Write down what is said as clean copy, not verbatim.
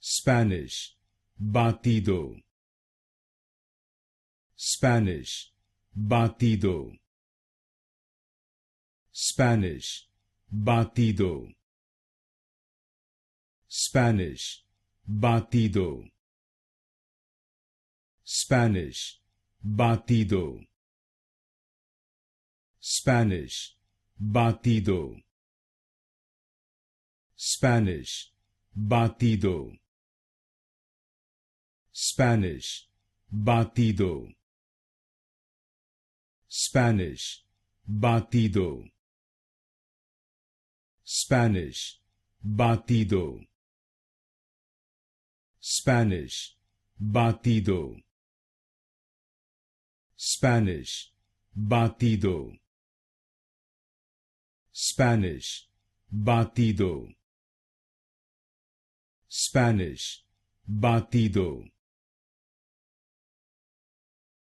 Spanish, batido. Spanish, batido. Spanish, batido. Spanish, batido. Spanish, batido. Spanish, batido. Spanish, batido. Spanish, batido. Spanish, batido. Spanish, batido. Spanish, batido. Spanish, batido. Spanish, batido. Spanish, batido.